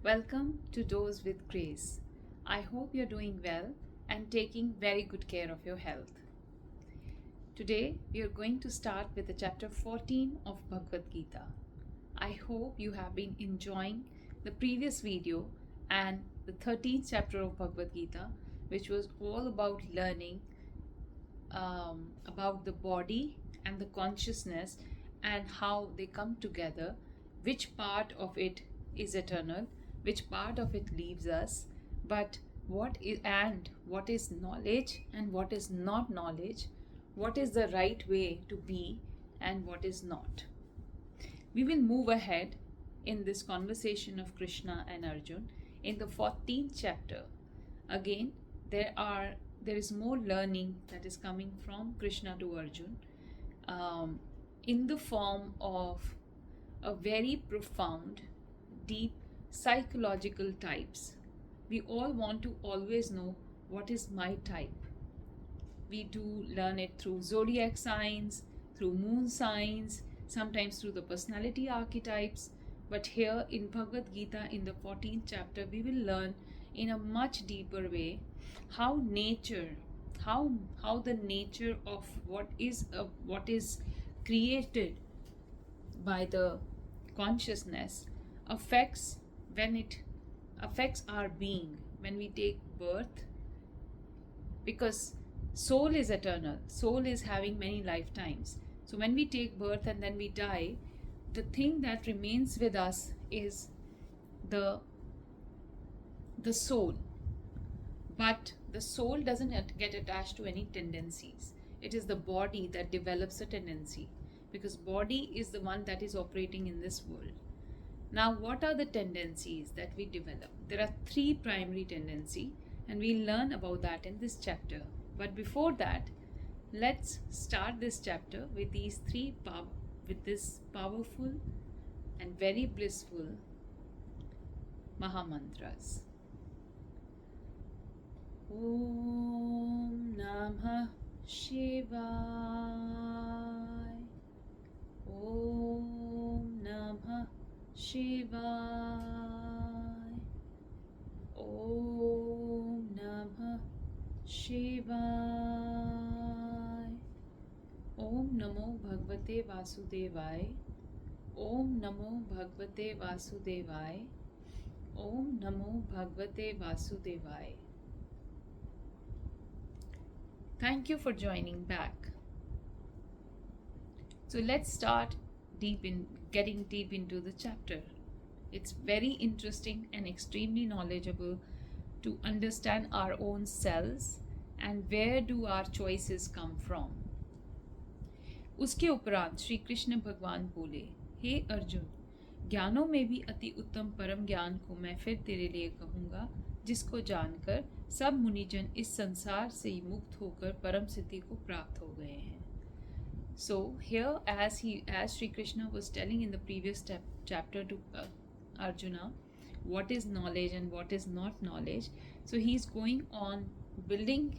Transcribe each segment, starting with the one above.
Welcome to Dose with Grace. I hope you're doing well and taking very good care of your health. Today we are going to start with the chapter 14 of Bhagavad Gita. I hope you have been enjoying the previous video and the 13th chapter of Bhagavad Gita, which was all about learning about the body and the consciousness and how they come together, which part of it is eternal, which part of it leaves us, but what is knowledge and what is not knowledge, what is the right way to be and what is not. We will move ahead in this conversation of Krishna and Arjun in the 14th chapter. Again, there is more learning that is coming from Krishna to Arjun in the form of a very profound, deep psychological types. We all want to always know what is my type. We do learn it through zodiac signs, through moon signs, sometimes through the personality archetypes. But here in Bhagavad Gita, in the 14th chapter, we will learn in a much deeper way how the nature of what is created by the consciousness affects our being when we take birth, because soul is eternal, soul is having many lifetimes. So when we take birth and then we die, the thing that remains with us is the soul. But the soul doesn't get attached to any tendencies. It is the body that develops a tendency, because body is the one that is operating in this world. Now, what are the tendencies that we develop? There are 3 primary tendencies, and we'll learn about that in this chapter. But before that, let's start this chapter with this powerful and very blissful Mahamantras. Om Namah Shivaya. Om Namah Shivaya. Om Namah Shivaya. Om Namo Bhagavate Vasudevaya. Om Namo Bhagavate Vasudevaya. Om Namo Bhagavate Vasudevaya. Thank you for joining back. So let's start getting deep into the chapter. It's very interesting and extremely knowledgeable to understand our own selves and where do our choices come from. उसके उपरांत श्री कृष्ण भगवान बोले, हे अर्जुन, ज्ञानों में भी अति उत्तम परम ज्ञान को मैं फिर तेरे लिए कहूँगा, जिसको जानकर सब मुनिजन इस संसार से मुक्त होकर परम सिद्धि को प्राप्त हो गए हैं. So here, as Sri Krishna was telling in the previous chapter to Arjuna, what is knowledge and what is not knowledge, so he's going on building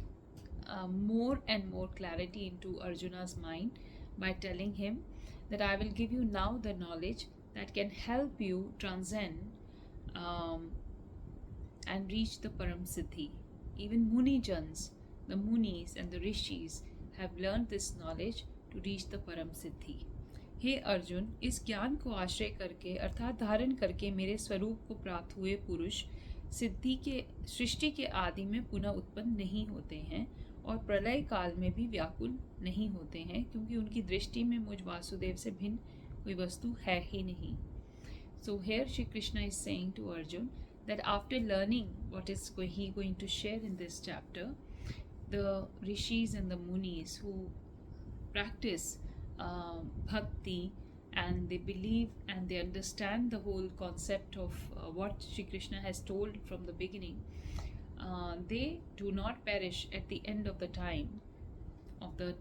more and more clarity into Arjuna's mind by telling him that I will give you now the knowledge that can help you transcend and reach the Param Siddhi. Even Munijans, the Munis and the Rishis have learned this knowledge to reach the Param Siddhi. हे अर्जुन, इस ज्ञान को आश्रय करके अर्थात धारण करके मेरे स्वरूप को प्राप्त हुए पुरुष सृष्टि के आदि में पुनः उत्पन्न नहीं होते हैं और प्रलय काल में भी व्याकुल नहीं होते हैं, क्योंकि उनकी दृष्टि में मुझ वासुदेव से भिन्न कोई वस्तु है ही नहीं. So here Shri Krishna is saying to Arjun that after learning what is he going to share in this chapter, the rishis and the munis who practice bhakti and they believe and they understand the whole concept of what Shri Krishna has told from the beginning, they do not perish at the end of the time of the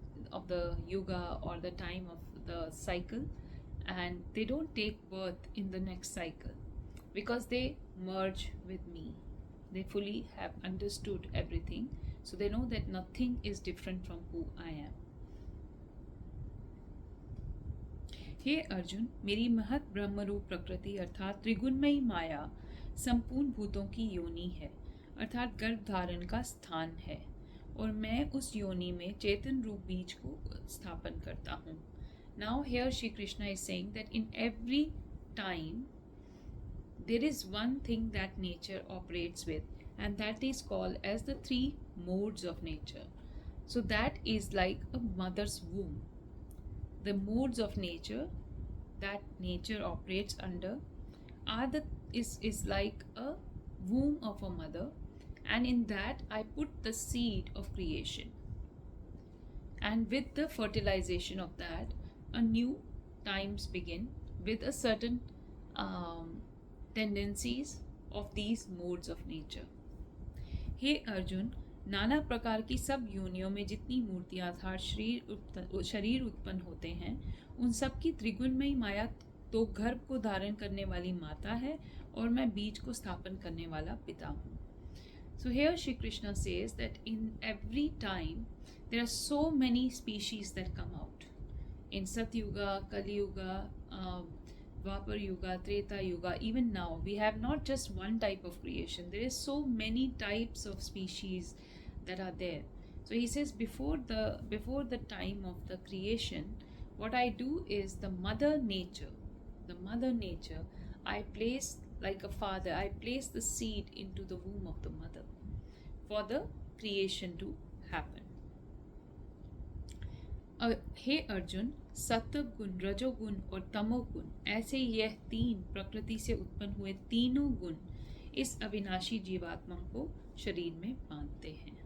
yuga or the time of the cycle, and they don't take birth in the next cycle because they merge with me. They fully have understood everything, so they know that nothing is different from who I am. हे अर्जुन, मेरी महत ब्रह्मरूप प्रकृति अर्थात त्रिगुणमयी माया संपूर्ण भूतों की योनि है, अर्थात गर्भ धारण का स्थान है, और मैं उस योनि में चेतन रूप बीज को स्थापन करता हूँ. Now here Shri Krishna is saying that in every time there is one thing that nature operates with, and that is called as the three modes of nature. So that is like a mother's womb. The modes of nature that nature operates under is like a womb of a mother, and in that I put the seed of creation, and with the fertilization of that a new times begin with a certain tendencies of these modes of nature. हे अर्जुन, नाना प्रकार की सब योनियों में जितनी मूर्तियां अर्थात शरीर उत्पन्न होते हैं, उन सब की त्रिगुणमयी माया तो गर्भ को धारण करने वाली माता है, और मैं बीज को स्थापन करने वाला पिता हूँ. So here Shri Krishna says that in every time there are so many species that come out. In Satyuga, Kali Yuga, Dwapar Yuga, Treta Yuga, even now we have not just one type of creation. There is so many types of species that are there. So he says before the time of the creation, what I do is the mother nature, I place like a father, I place the seed into the womb of the mother for the creation to happen. हे अर्जुन, सत्व गुण, रजोगुण और तमोगुण, ऐसे यह तीन प्रकृति से उत्पन्न हुए तीनों गुण इस अविनाशी जीवात्मा को शरीर में बांधते हैं.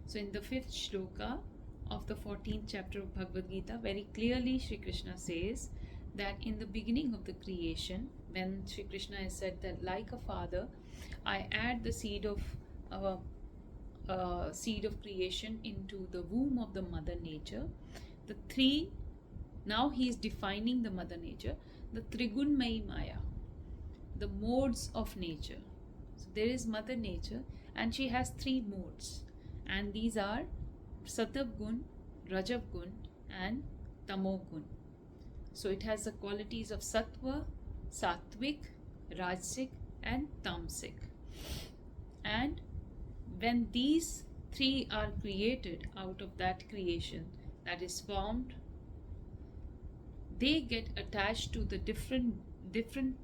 So in the 5th shloka of the 14th chapter of Bhagavad Gita, very clearly Shri Krishna says that in the beginning of the creation, when Shri Krishna has said that like a father, I add the seed of creation into the womb of the mother nature. The three, now he is defining the mother nature, the Trigunmayi Maya, the modes of nature. So there is mother nature, and she has three modes, and these are Sattva Gun, Rajav Gun, and Tamo Gun. So it has the qualities of Sattva, Sattvic, Rajasic, and Tamasic. And when these three are created out of that creation that is formed, they get attached to the different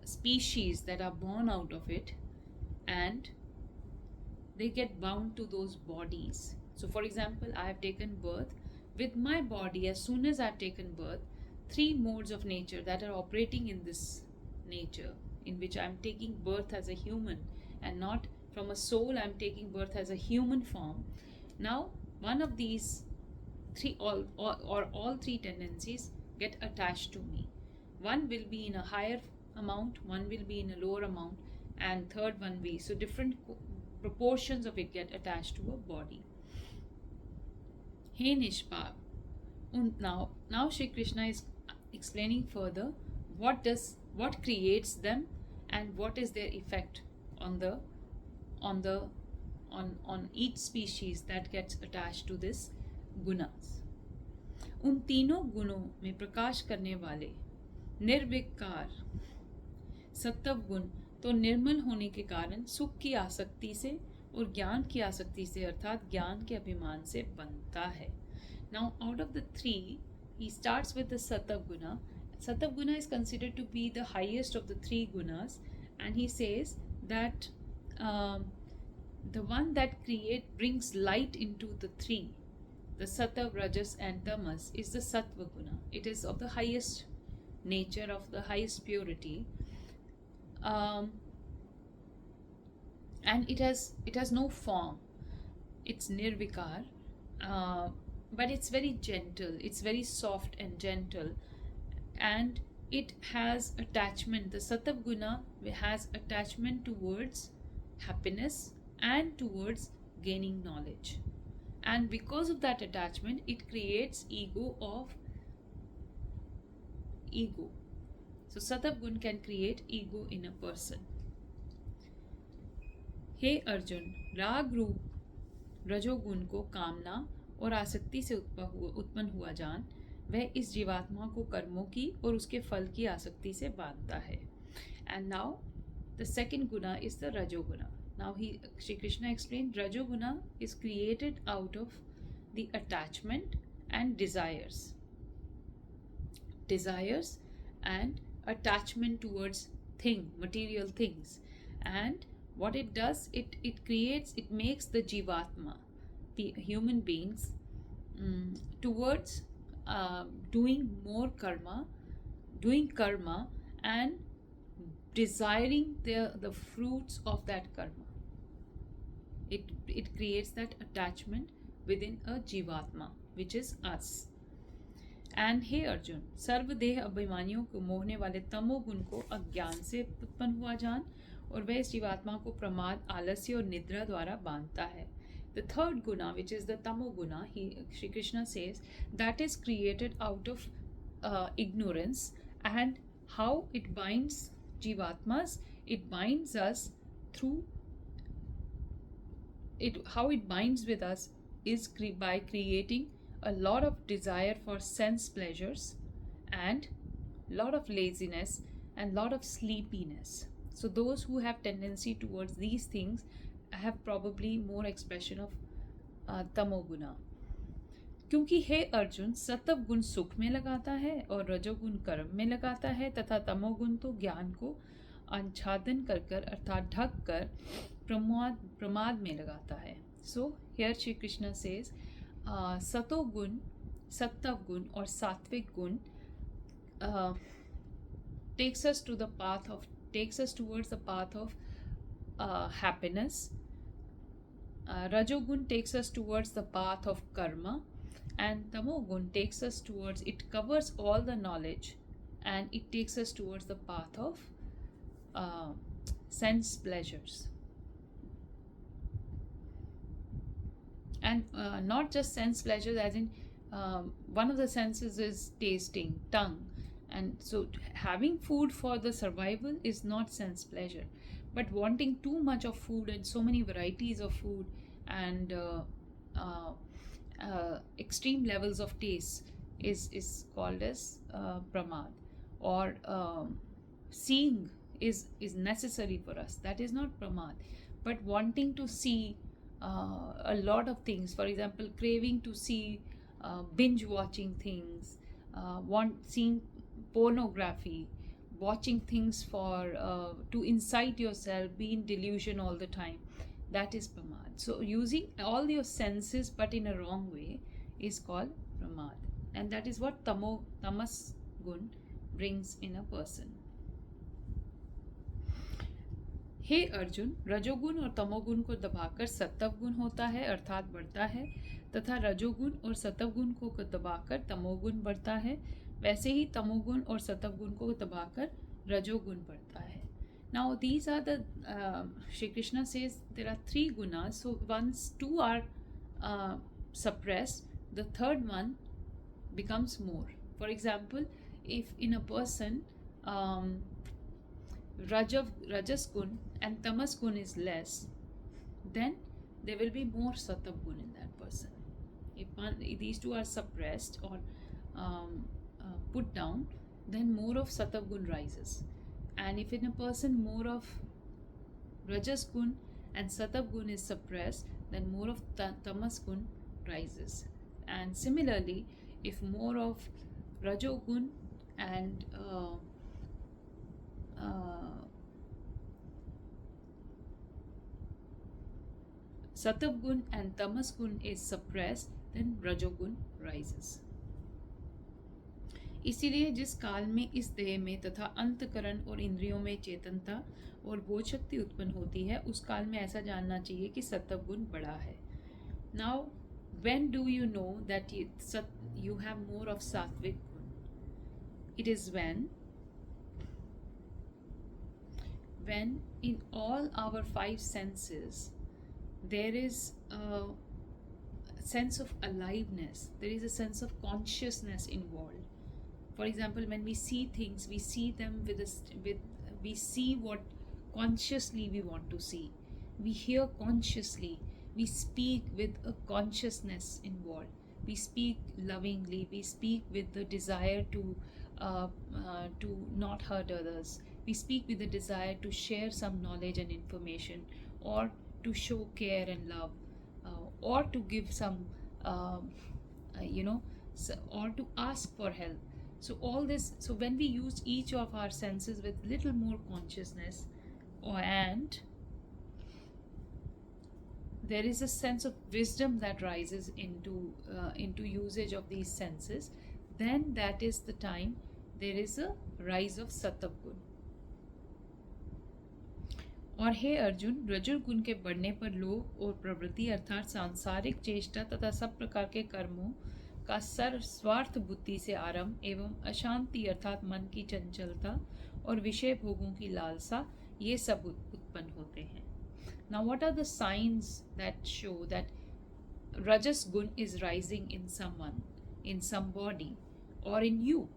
species that are born out of it, and they get bound to those bodies. So for example, I have taken birth. With my body, as soon as I have taken birth, three modes of nature that are operating in this nature, in which I am taking birth as a human and not from a soul, I am taking birth as a human form. Now one of these three, all three tendencies get attached to me. One will be in a higher amount, one will be in a lower amount, and third one will be, so different proportions of it get attached to a body. Hey Nishpap. Now Shri Krishna is explaining further what creates them and what is their effect on each species that gets attached to this gunas. उन तीनों गुणों में प्रकाश करने वाले निर्विकार सत्व गुण तो निर्मल होने के कारण सुख की आसक्ति से और ज्ञान की आसक्ति से अर्थात ज्ञान के अभिमान से बनता है. Now out of the three, he starts with the Sattva Guna. Sattva Guna is considered to be the highest of the three gunas, and he says that the one that brings light into the three, the Sattva, Rajas and Tamas, is the Sattva Guna. It is of the highest nature, of the highest purity, and it has no form. It's nirvikar, but it's very gentle, it's very soft and gentle, and it has attachment. The Sattva Guna has attachment towards happiness and towards gaining knowledge, and because of that attachment it creates ego. So Sattva Gun can create ego in a person. हे अर्जुन, राग रूप रजोगुण को कामना और आसक्ति से उत्पन्न हुआ जान, वह इस जीवात्मा को कर्मों की और उसके फल की आसक्ति से बांधता है. And now The second guna is the Rajoguna. Now Shri Krishna explained Rajoguna is created out of the attachment and desires. Desires and attachment towards material things. And what it does, it makes the Jivatma, the human beings, towards doing karma and desiring the fruits of that karma. It creates that attachment within a Jivatma, which is us. And हे अर्जुन, सर्वदेह अभिमानियों को मोहने वाले तमोगुण को अज्ञान से उत्पन्न हुआ जान, और वह इस जीवात्मा को प्रमाद, आलस्य और निद्रा द्वारा बांधता है. The third guna, which is the tamoguna, Shri Krishna says, that is created out of ignorance. And how it binds Jivatmas? It binds us through it. How it binds with us is by creating a lot of desire for sense pleasures and lot of laziness and lot of sleepiness. So those who have tendency towards these things have probably more expression of तमोगुना. क्योंकि हे अर्जुन, सत्व गुण सुख में लगाता है और रजोगुण कर्म में लगाता है, तथा तमोगुण तो ज्ञान को आच्छादन कर अर्थात ढक कर प्रमाद में लगाता है. So here Shri Krishna says satoguna, sattva गुण और सात्विक गुण takes us towards the path of happiness. Rajogun takes us towards the path of karma, and Tamogun takes us towards, it covers all the knowledge and it takes us towards the path of sense pleasures. And not just sense pleasures, as in one of the senses is tasting, tongue. And so having food for the survival is not sense pleasure. But wanting too much of food and so many varieties of food and extreme levels of taste is called as pramad. Or seeing is necessary for us. That is not pramad. But wanting to see a lot of things, for example, craving to see binge watching things, seeing pornography, watching things for to incite yourself, be in delusion all the time, that is pramad. So using all your senses but in a wrong way is called pramad, and that is what tamas gun brings in a person. हे अर्जुन, रजोगुण और तमोगुण को दबाकर सत्व गुण होता है अर्थात बढ़ता है, तथा रजोगुण और सत्व गुण को दबाकर तमोगुण बढ़ता है. वैसे ही तमोगुण और सत्व गुण को दबाकर रजोगुण बढ़ता है. Now these are the Shri Krishna says there are 3 gunas. So once 2 are suppressed, the third one becomes more. For example, if in a person rajas gun and tamas gun is less, then there will be more sattva gun in that person. If these 2 are suppressed or put down, then more of sattva gun rises. And if in a person more of rajas gun and sattva gun is suppressed, then more of tamas gun rises. And similarly, if more of rajogun and sattva gun and tamas gun is suppressed, then rajogun rises. इसीलिए जिस काल में इस देह में तथा अंतकरण और इंद्रियों में चेतनता और बोध शक्ति उत्पन्न होती है, उस काल में ऐसा जानना चाहिए कि सत्व गुण बड़ा है. Now when do you know that you have more of sattvic gun? It is when in all our 5 senses there is a sense of aliveness, there is a sense of consciousness involved. For example, when we see things, we see them we see what consciously we want to see. We hear consciously. We speak with a consciousness involved. We speak lovingly. We speak with the desire to not hurt others. We speak with the desire to share some knowledge and information, or to show care and love, or to give some, um, you know, or to ask for help. So, all this, so when we use each of our senses with little more consciousness, and there is a sense of wisdom that rises into usage of these senses, then that is the time there is a rise of सत्व गुण. और हे अर्जुन, रजो गुण के बढ़ने पर लोभ और प्रवृत्ति अर्थात सांसारिक चेष्टा तथा सब प्रकार के कर्मों का स्वार्थ बुद्धि से आरंभ एवं अशांति अर्थात मन की चंचलता और विषय भोगों की लालसा, ये सब उत्पन्न होते हैं. Now, what are the signs that show that Rajas Gun is rising in someone, in somebody, or in you?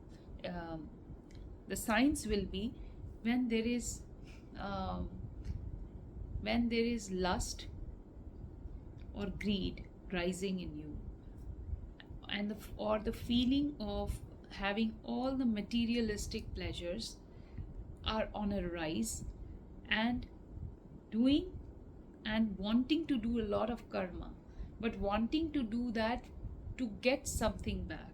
The signs will be when there is lust or greed rising in you, and or the feeling of having all the materialistic pleasures are on a rise, and doing and wanting to do a lot of karma, but wanting to do that to get something back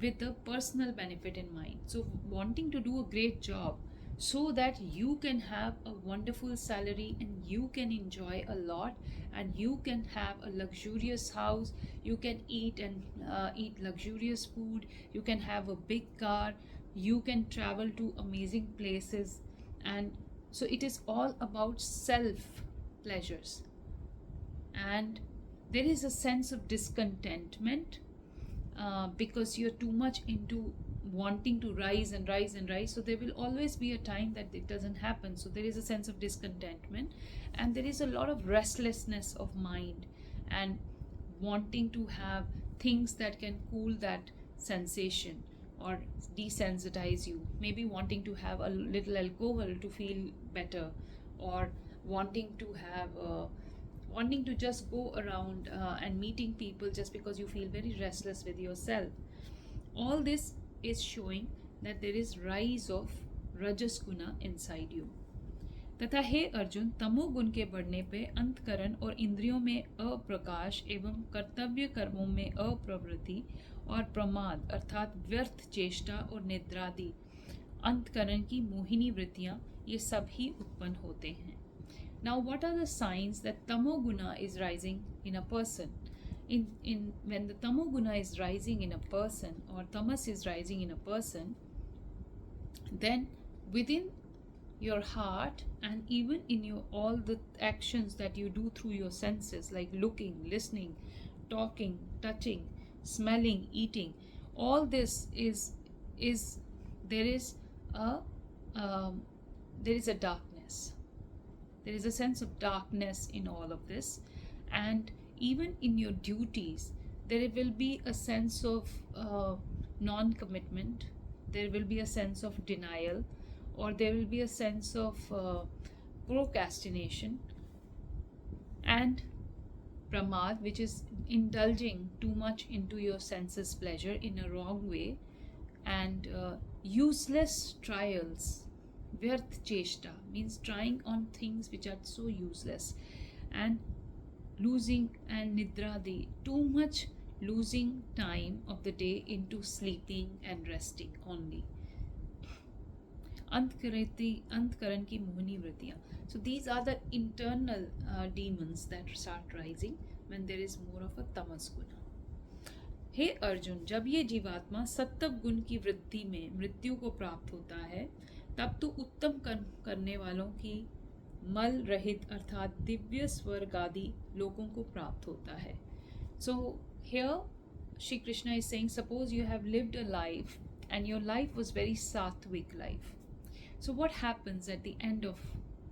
with a personal benefit in mind. So wanting to do a great job so that you can have a wonderful salary and you can enjoy a lot, and you can have a luxurious house, you can eat and eat luxurious food, you can have a big car, you can travel to amazing places. And so it is all about self pleasures, and there is a sense of discontentment because you're too much into wanting to rise and rise and rise. So there will always be a time that it doesn't happen, so there is a sense of discontentment, and there is a lot of restlessness of mind and wanting to have things that can cool that sensation or desensitize you, maybe wanting to have a little alcohol to feel better, or wanting to just go around and meeting people just because you feel very restless with yourself. All this is showing that there is rise of रजस गुना inside you. तथा हे अर्जुन, तमोगुण के बढ़ने पे अंतकरण और इंद्रियों में अप्रकाश एवं कर्तव्य कर्मों में अप्रवृत्ति और प्रमाद अर्थात व्यर्थ चेष्टा और निद्रादि अंतकरण की मोहिनी वृत्तियां, ये सब ही उत्पन्न होते हैं. Now, what are the signs that tamoguna is rising in a person? When the tamoguna is rising in a person, or tamas is rising in a person, then within your heart and even in your all the actions that you do through your senses, like looking, listening, talking, touching, smelling, eating, all this is there is a darkness. There is a sense of darkness in all of this, and even in your duties there will be a sense of non-commitment, there will be a sense of denial, or there will be a sense of procrastination, and pramad, which is indulging too much into your senses pleasure in a wrong way, and useless trials. Vyarth cheshta means trying on things which are so useless, and losing, and nidradi, too much losing time of the day into sleeping and resting only. Antkaran ki mohini vrittiyan. So these are the internal demons that start rising when there is more of a tamas guna. हे अर्जुन, जब ये जीवात्मा सत्व गुण की वृद्धि में मृत्यु को प्राप्त होता है, तब तो उत्तम कर्म करने वालों की मल रहित अर्थात दिव्य स्वर्ग आदि लोगों को प्राप्त होता है. So here Shri Krishna is saying, suppose you have lived a life and your life was very sattvic life. So what happens at the end of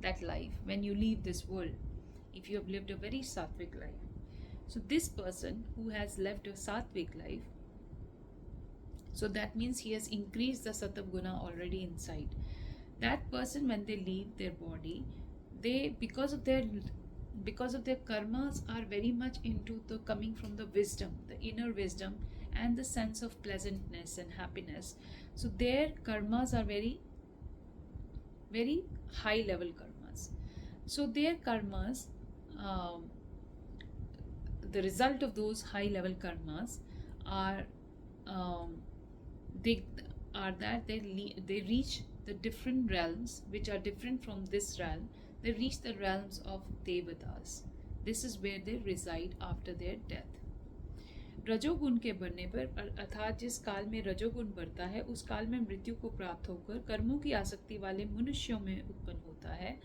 that life when you leave this world, if you have lived a very sattvic life? So this person who has left a sattvic life, so that means he has increased the sattva guna already inside. That person, when they leave their body, they because of their karmas are very much into the coming from the wisdom, the inner wisdom, and the sense of pleasantness and happiness. So their karmas are very very high level karmas. So their karmas, um, the result of those high level karmas are um, they are that they reach the different realms which are different from this realm. They reach the realms of devatas. This is where they reside after their death. रजोगुण के बढ़ने पर अर्थात जिस काल में रजोगुण बढ़ता है उस काल में मृत्यु को प्राप्त होकर कर्मों की आसक्ति वाले मनुष्यों में उत्पन्न होता है.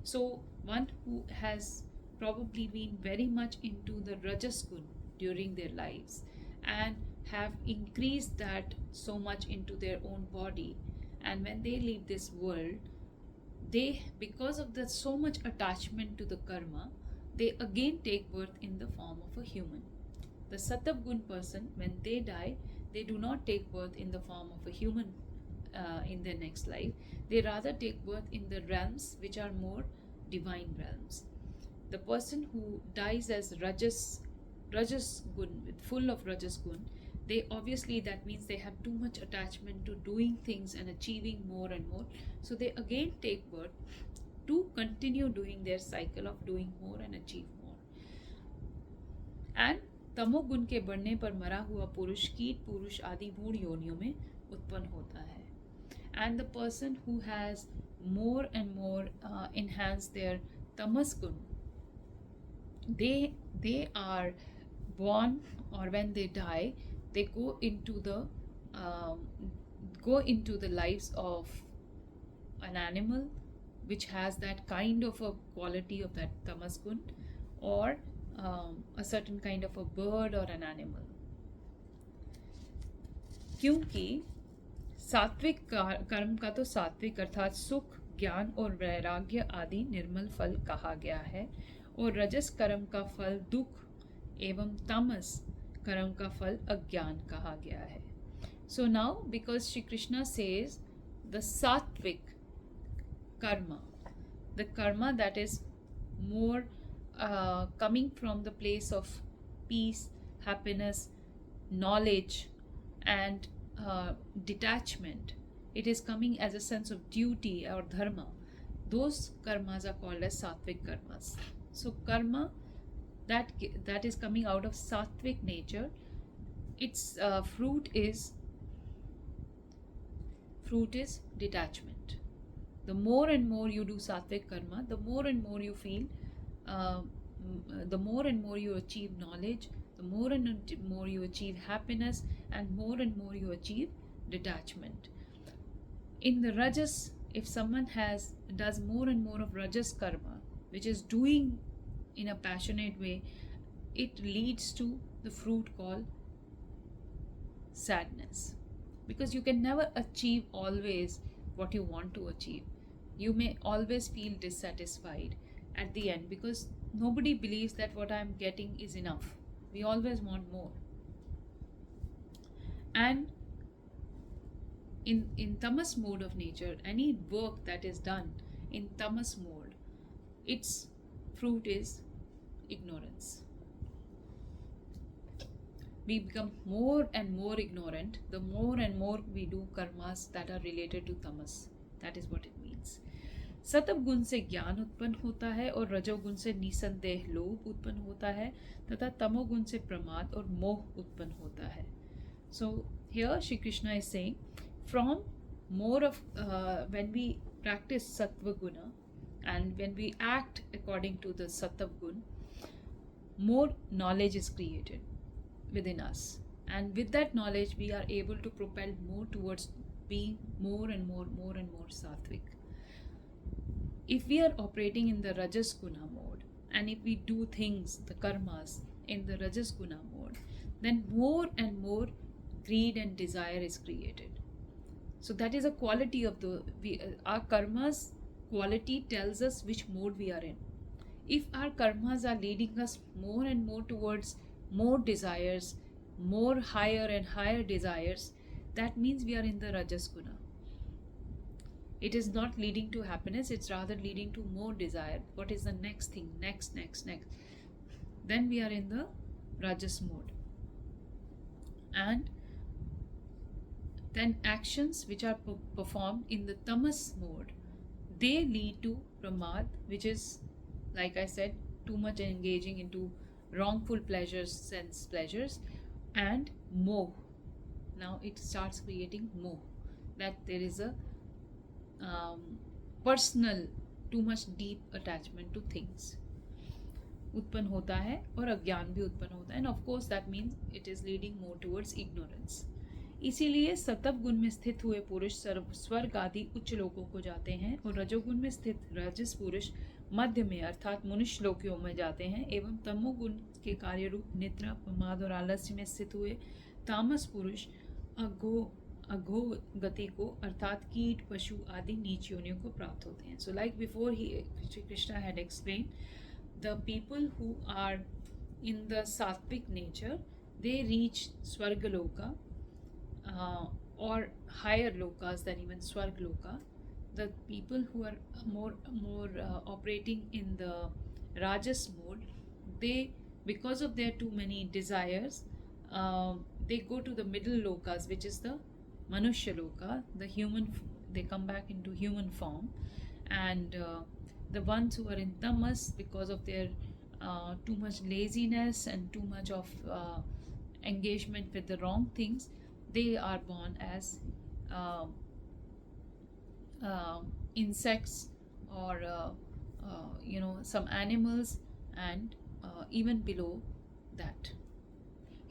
So one who has probably been very much into the rajas gun during their lives and have increased that so much into their own body, and when they leave this world, they, because of the so much attachment to the karma, they again take birth in the form of a human. The Sattva Gun person, when they die, they do not take birth in the form of a human in their next life. They rather take birth in the realms which are more divine realms. The person who dies as Rajas Gun, with full of Rajas Gun, they obviously, that means they have too much attachment to doing things and achieving more and more. So they again take birth to continue doing their cycle of doing more and achieve more. And तमोगुण के बढ़ने पर मरा हुआ पुरुष कीट पुरुष आदि मूढ़ योनियों में उत्पन्न होता है. And the person who has more and more enhanced their tamas gun, they are born, or when they die, they go into the lives of an animal which has that kind of a quality of that tamas gun, or a certain kind of a bird or an animal. क्योंकि सात्विक कर्म का तो सात्विक अर्थात सुख, ज्ञान और वैराग्य आदि निर्मल फल कहा गया है, और रजस कर्म का फल दुख एवं तमस कर्म का फल अज्ञान कहा गया है. So now, because Shri Krishna says the sattvic karma, the karma that is more coming from the place of peace, happiness, knowledge, and detachment, it is coming as a sense of duty or dharma. Those karmas are called as sattvic karmas. So karma that is coming out of sattvic nature, its fruit is detachment. The more and more you do sattvic karma, the more and more you feel, the more and more you achieve knowledge, the more and more you achieve happiness, and more you achieve detachment. In the rajas, if someone does more and more of rajas karma, which is doing in a passionate way, it leads to the fruit called sadness. Because you can never achieve always what you want to achieve. You may always feel dissatisfied at the end, because nobody believes that what I am getting is enough. We always want more. And in tamas mode of nature, any work that is done in tamas mode, its fruit is ignorance. We become more and more ignorant the more and more we do karmas that are related to tamas. That is what it means. सतव गुण से ज्ञान उत्पन्न होता है, और रजोगुण से निसंदेह लोभ उत्पन्न होता है, तथा तमोगुण से प्रमाद और मोह उत्पन्न होता है. So here Shri Krishna is saying, from more of when we practice sattva guna and when we act according to the sattva gun, more knowledge is created within us, and with that knowledge we are able to propel more towards being more and more sattvic. If we are operating in the rajas guna mode, and if we do things, the karmas, in the rajas guna mode, then more and more greed and desire is created. So that is a quality of our karmas. Quality tells us which mode we are in. If our karmas are leading us more and more towards more desires, more higher and higher desires, that means we are in the rajas guna. It is not leading to happiness, it's rather leading to more desire. What is the next thing? Next. Then we are in the rajas mode. And then actions which are performed in the tamas mode, they lead to pramad, which is, like I said, too much engaging into wrongful pleasures, sense pleasures, and moh. Now it starts creating moh, that there is a um, personal, too much deep attachment to things उत्पन्न होता है, और अज्ञान भी उत्पन्न होता है, end of course that means it is leading more towards ignorance. इसीलिए सतव गुण में स्थित हुए पुरुष स्वर्ग आदि उच्च लोकों को जाते हैं, और रजोगुण में स्थित रजस पुरुष मध्य में अर्थात मनुष्य लोकों में जाते हैं, एवं तमोगुण के कार्य रूप निद्रा, प्रमाद और आलस्य में स्थित हुए तामस पुरुष अघो गति को अर्थात कीट, पशु आदि नीच योनियों को प्राप्त होते हैं. So like before he Shri Krishna had explain, the people who are in the sattvic nature, they reach Swargaloka or higher lokas than even Swargaloka. The people who are more operating in the Rajas mode, they, because of their too many desires, they go to the middle lokas, which is the Manushya Loka, the human. They come back into human form, and the ones who are in tamas, because of their too much laziness and too much of engagement with the wrong things, they are born as insects, or some animals, and even below that.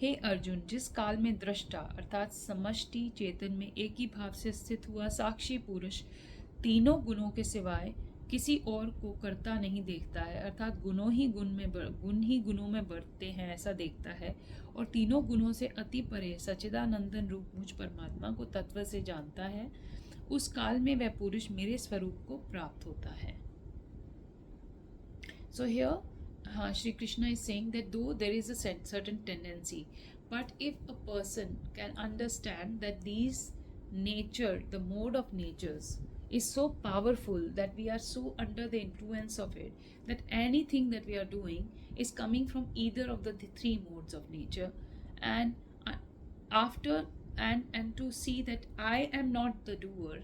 हे अर्जुन, जिस काल में दृष्टा अर्थात समष्टि चेतन में एक ही भाव से स्थित हुआ साक्षी पुरुष तीनों गुणों के सिवाय किसी और को करता नहीं देखता है, अर्थात गुण ही गुणों में बढ़ते हैं ऐसा देखता है, और तीनों गुणों से अति परे सच्चिदानंदन रूप मुझ परमात्मा को तत्व से जानता है, उस काल में वह पुरुष मेरे स्वरूप को प्राप्त होता है. So here Shri Krishna is saying that though there is a certain tendency, but if a person can understand that these nature, the mode of natures, is so powerful, that we are so under the influence of it, that anything that we are doing is coming from either of the three modes of nature, and to see that I am not the doer,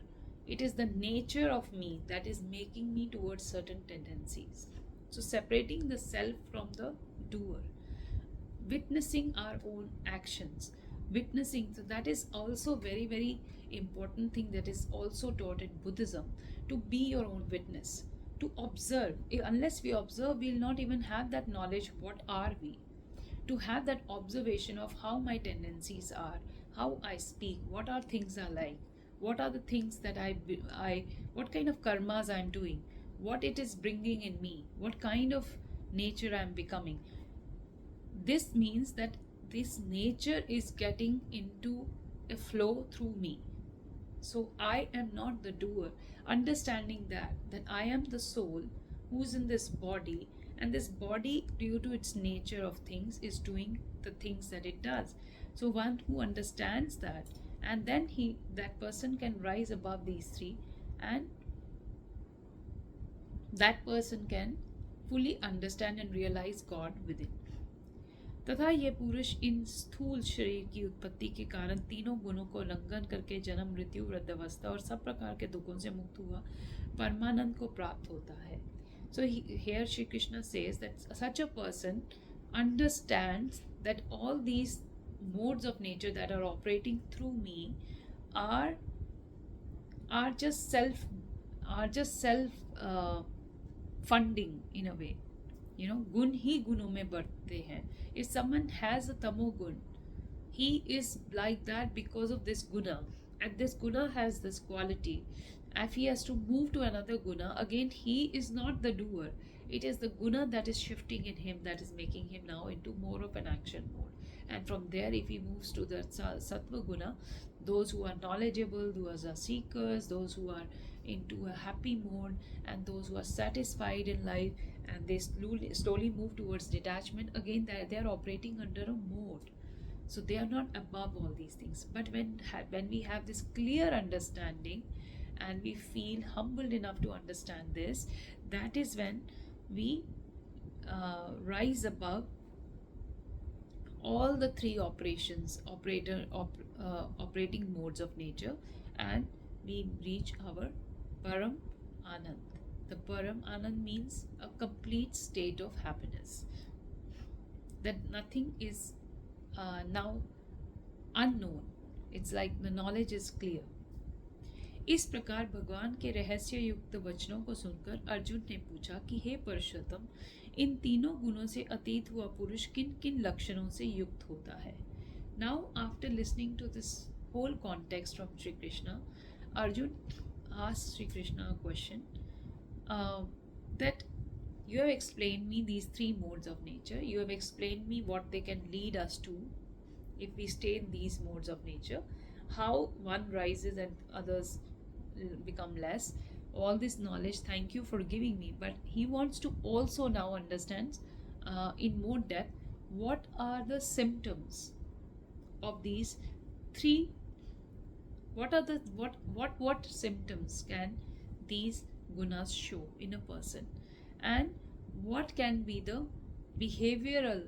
it is the nature of me that is making me towards certain tendencies. So separating the self from the doer, witnessing our own actions, witnessing, so that is also very, very important thing that is also taught in Buddhism, to be your own witness, to observe. Unless we observe, we will not even have that knowledge, what are we, to have that observation of how my tendencies are, how I speak, what are things are like, what are the things that I what kind of karmas I am doing, what it is bringing in me, what kind of nature I am becoming. This means that this nature is getting into a flow through me. So I am not the doer. Understanding that I am the soul who's in this body, and this body, due to its nature of things, is doing the things that it does. So one who understands that, and then that person can rise above these three, and that person can fully understand and realize God within. तथा ये पुरुष इन स्थूल शरीर की उत्पत्ति के कारण तीनों गुणों को उल्लंघन करके जन्म, मृत्यु, वृद्धावस्था और सब प्रकार के दुखों से मुक्त हुआ परमानंद को प्राप्त होता है. So here Shri Krishna says that such a person understands that all these modes of nature that are operating through me are just self funding in a way. गुण ही गुणों में बढ़ते हैं. If someone has a tamo gun, he is like that because of this guna, and this guna has this quality. If he has to move to another guna, again he is not the doer. It is the guna that is shifting in him, that is making him now into more of an action mode. And from there, if he moves to the sattva guna, those who are knowledgeable, those are seekers, those who are into a happy mode, and those who are satisfied in life, and they slowly move towards detachment, again they are operating under a mode. So they are not above all these things. But when we have this clear understanding, and we feel humbled enough to understand this, that is when we rise above all the three operating modes of nature, and we reach our param Anand. The Param Anand means a complete state of happiness, that nothing is now unknown. It's like the knowledge is clear. इस प्रकार भगवान के रहस्य युक्त वचनों को सुनकर अर्जुन ने पूछा कि हे पुरुषोत्तम, इन तीनों गुणों से अतीत हुआ पुरुष किन किन लक्षणों से युक्त होता है. Now after listening to this whole context from Sri Krishna, Arjun asked Sri Krishna a question, that you have explained me these three modes of nature. You have explained me what they can lead us to if we stay in these modes of nature, how one rises and others become less. All this knowledge, thank you for giving me. But he wants to also now understand in more depth what are the symptoms of these three. What are the what symptoms can these gunas show in a person, and what can be the behavioral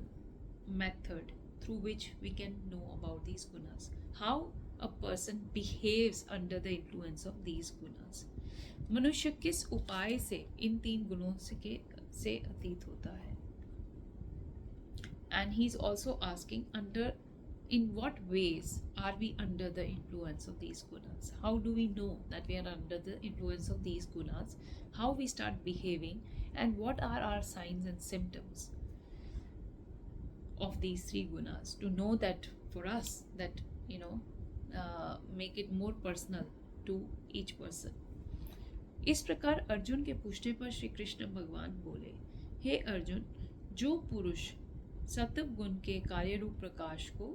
method through which we can know about these gunas, how a person behaves under the influence of these gunas. मनुष्य किस उपाय से इन तीन गुणों से अतीत होता है. And he's also asking, under in what ways are we under the influence of these gunas? How do we know that we are under the influence of these gunas? How we start behaving, and what are our signs and symptoms of these three gunas, to know that for us, that make it more personal to each person. इस प्रकार अर्जुन के पूछने पर श्री कृष्ण भगवान बोले, हे अर्जुन, जो पुरुष सत्व गुण के कार्य रूप प्रकाश को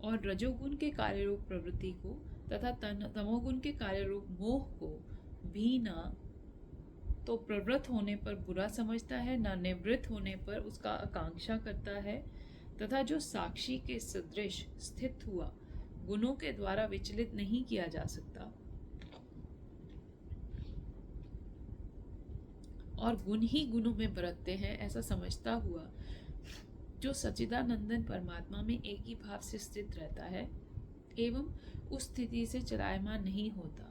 और रजोगुण के कार्य रूप प्रवृत्ति को तथा तमोगुण के कार्य रूप मोह को भी न तो प्रवृत्त होने पर बुरा समझता है, न निवृत्त होने पर उसका आकांक्षा करता है, तथा जो साक्षी के सदृश स्थित हुआ गुणों के द्वारा विचलित नहीं किया जा सकता और गुण ही गुणों में बरतते हैं, ऐसा समझता हुआ जो सच्चिदानंदन परमात्मा में एक ही भाव से स्थित रहता है एवं उस स्थिति से चलायमान नहीं होता,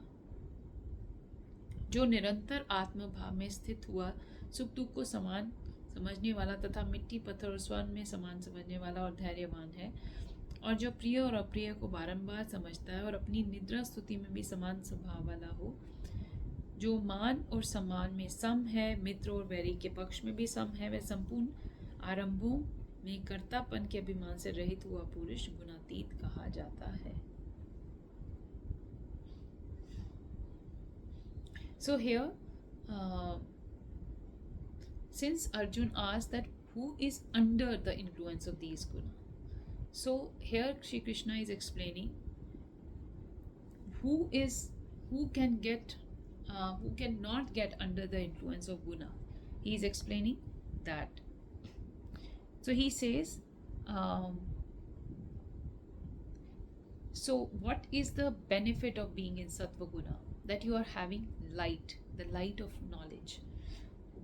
जो निरंतर आत्म भाव में स्थित हुआ सुख दुख को समान समझने वाला तथा मिट्टी पत्थर और स्वर्ण में समान समझने वाला और धैर्यवान है, और जो प्रिय और अप्रिय को बारंबार समझता है और अपनी निद्रा स्तुति में भी समान स्वभाव वाला हो, जो मान और सम्मान में सम है, मित्र और वैरी के पक्ष में भी सम है, वह संपूर्ण आरंभों में कर्तापन के अभिमान से रहित हुआ पुरुष गुणातीत कहा जाता है. So here, since Arjun asked that who is under the influence of these guna, so here Shri Krishna is explaining who cannot get under the influence of guna. He is explaining that. So he says, so what is the benefit of being in Sattva Guna? That you are having light, the light of knowledge.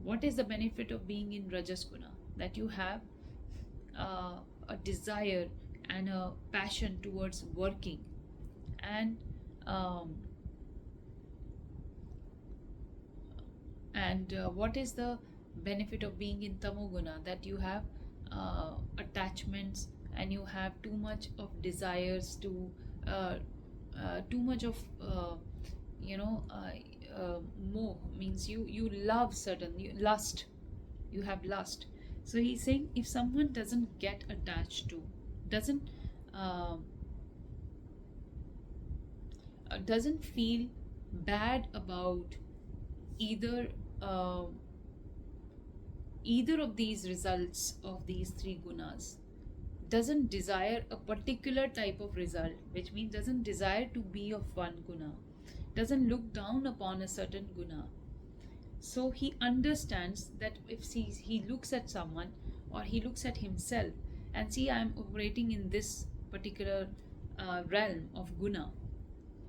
What is the benefit of being in Rajas Guna? That you have a desire and a passion towards working, and what is the benefit of being in Tamoguna? That you have attachments and you have too much of desires, too much of moh, means you love lust, you have lust. So he's saying, if someone doesn't get attached to, doesn't feel bad about either of these results of these three gunas, doesn't desire a particular type of result, which means doesn't desire to be of one guna, doesn't look down upon a certain guna. So he understands that if he looks at someone or he looks at himself and see, I am operating in this particular realm of guna,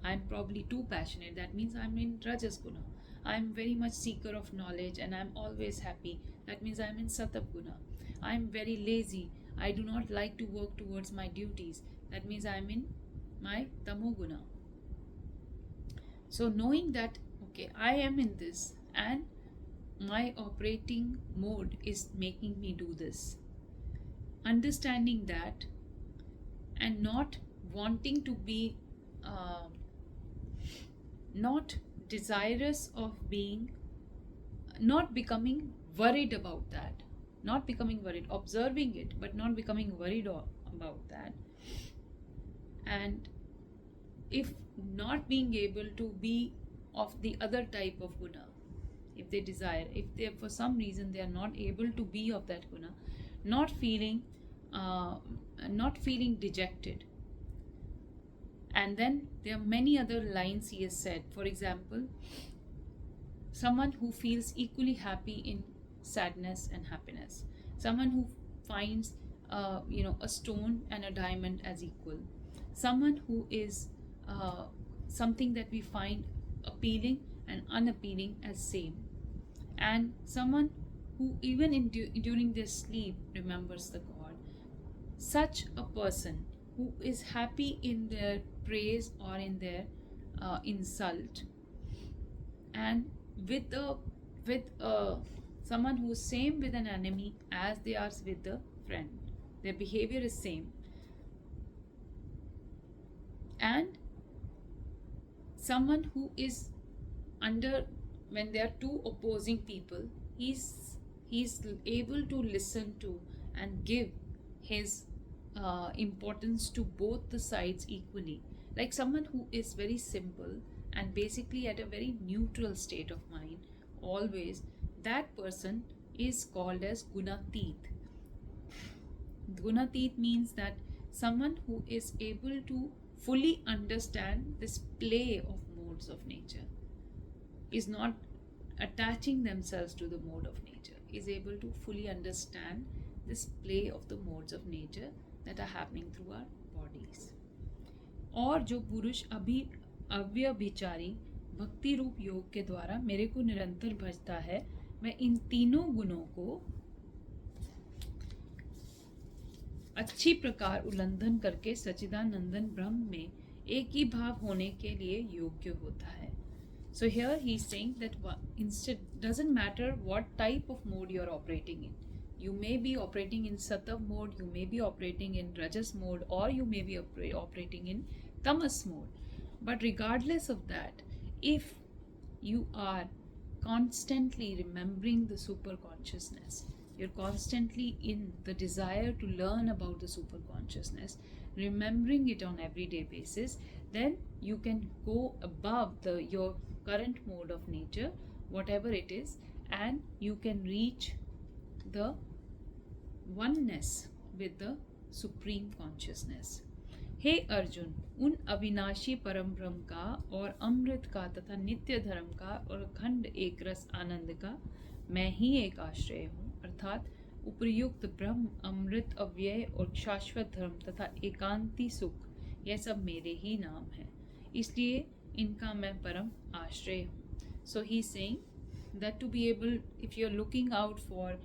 I am probably too passionate, that means I am in Rajas Guna. I am very much seeker of knowledge and I am always happy, that means I am in Sattva Guna. I am very lazy, I do not like to work towards my duties, that means I am in my Tamo Guna. So knowing that, okay, I am in this and my operating mode is making me do this. Understanding that and not wanting to be uh, not desirous of being, not becoming worried about that, not becoming worried, observing it but not becoming worried about that. And if not being able to be of the other type of guna, if they desire, if they for some reason they are not able to be of that guna, not feeling uh, not feeling dejected. And then there are many other lines he has said. For example, someone who feels equally happy in sadness and happiness, someone who finds a stone and a diamond as equal, someone who is something that we find appealing and unappealing as same, and someone who even during their sleep remembers the god. Such a person who is happy in their praise or in their insult, and with someone who's same with an enemy as they are with the friend, their behavior is same. And someone who is under, when there are two opposing people, he's able to listen to and give his importance to both the sides equally. Like someone who is very simple and basically at a very neutral state of mind always, that person is called as gunatit. Gunatit means that someone who is able to fully understand this play of modes of nature, is not attaching themselves to the mode of nature, is able to fully understand this play of the modes of nature that are happening through our bodies. और जो पुरुष अभी अव्यभिचारी भक्ति रूप योग के द्वारा मेरे को निरंतर भजता है, मैं इन तीनों गुणों को अच्छी प्रकार उल्लंघन करके सच्चिदानंदन ब्रह्म में एक ही भाव होने के लिए योग्य होता है. So here he is saying that instead, doesn't matter what type of mode you are operating in. You may be operating in Sattva mode, you may be operating in Rajas mode, or you may be operating in Tamas mode. But regardless of that, if you are constantly remembering the super consciousness, you're constantly in the desire to learn about the super consciousness, remembering it on everyday basis, then you can go above your current mode of nature, whatever it is, and you can reach the oneness with the supreme consciousness. हे अर्जुन, उन अविनाशी परम ब्रह्म का और अमृत का तथा नित्य धर्म का और अखंड एक रस आनंद का मैं ही एक आश्रय हूँ, अर्थात उपयुक्त ब्रह्म, अमृत, अव्यय और शाश्वत धर्म तथा एकांती सुख, यह सब मेरे ही नाम है, इसलिए इनका मैं परम आश्रय हूँ. So he is saying that to be able, if you are looking out for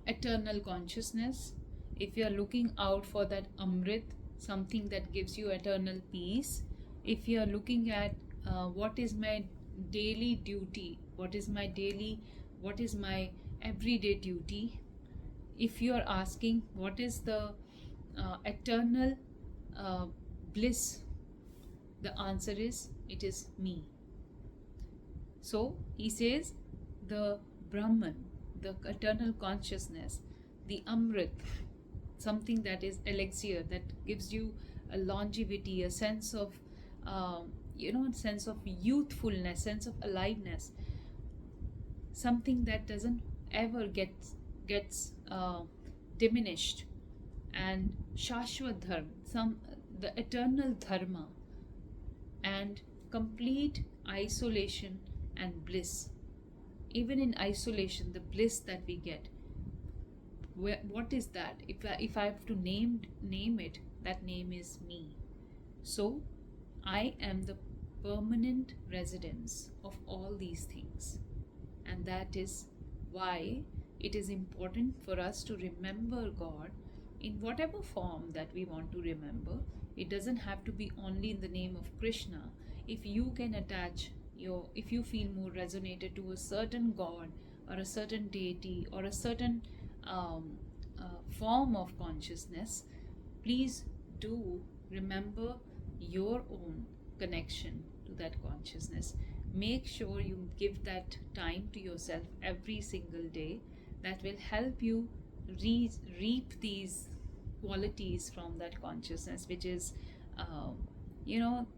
eternal consciousness, if you are looking out for that Amrit, something that gives you eternal peace, if you are looking at what is my daily duty, what is my everyday duty, if you are asking what is the eternal bliss, the answer is, it is me. So he says the Brahman, the eternal consciousness, the Amrit, something that is elixir, that gives you a longevity, a sense of sense of youthfulness, sense of aliveness, something that doesn't ever gets diminished, and Shashvat Dharma, the eternal dharma, and complete isolation and bliss. Even in isolation, the bliss that we get, what is that? If I have to name it, that name is me. So I am the permanent residence of all these things, and that is why it is important for us to remember God in whatever form that we want to remember. It doesn't have to be only in the name of Krishna. if you can attach if you feel more resonated to a certain god or a certain deity or a certain um, form of consciousness, please do remember your own connection to that consciousness. Make sure you give that time to yourself every single day. That will help you reap these qualities from that consciousness, which is um,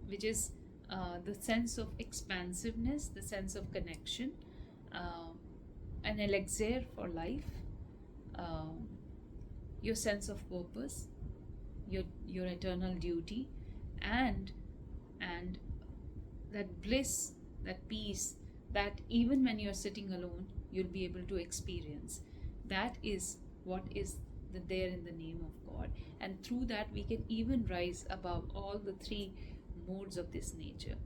which is the sense of expansiveness, the sense of connection, um, an elixir for life, um, your sense of purpose, your eternal duty, and and that bliss, that peace, that even when you're sitting alone, you'll be able to experience. That is what is there in the name of God. And through that, we can even rise above all the three modes of this nature.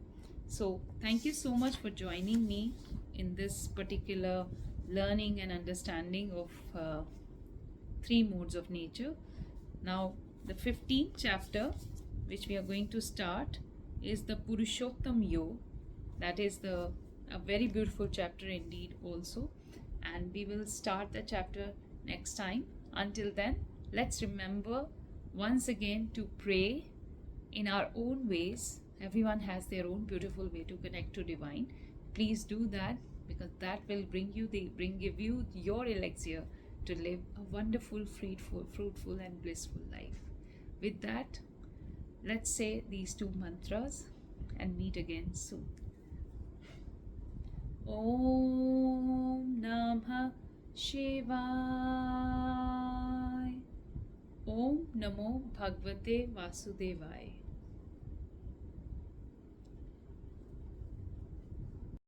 So, thank you so much for joining me in this particular learning and understanding of three modes of nature. Now, the 15th chapter, which we are going to start, is the Purushottam Yog. That is a very beautiful chapter indeed, also. And we will start the chapter next time. Until then, let's remember once again to pray in our own ways. Everyone has their own beautiful way to connect to divine. Please do that, because that will give you your elixir to live a wonderful, fruitful and blissful life. With that, let's say these two mantras and meet again soon. Om Namah Shivaya. Om Namo Bhagavate Vasudevaya.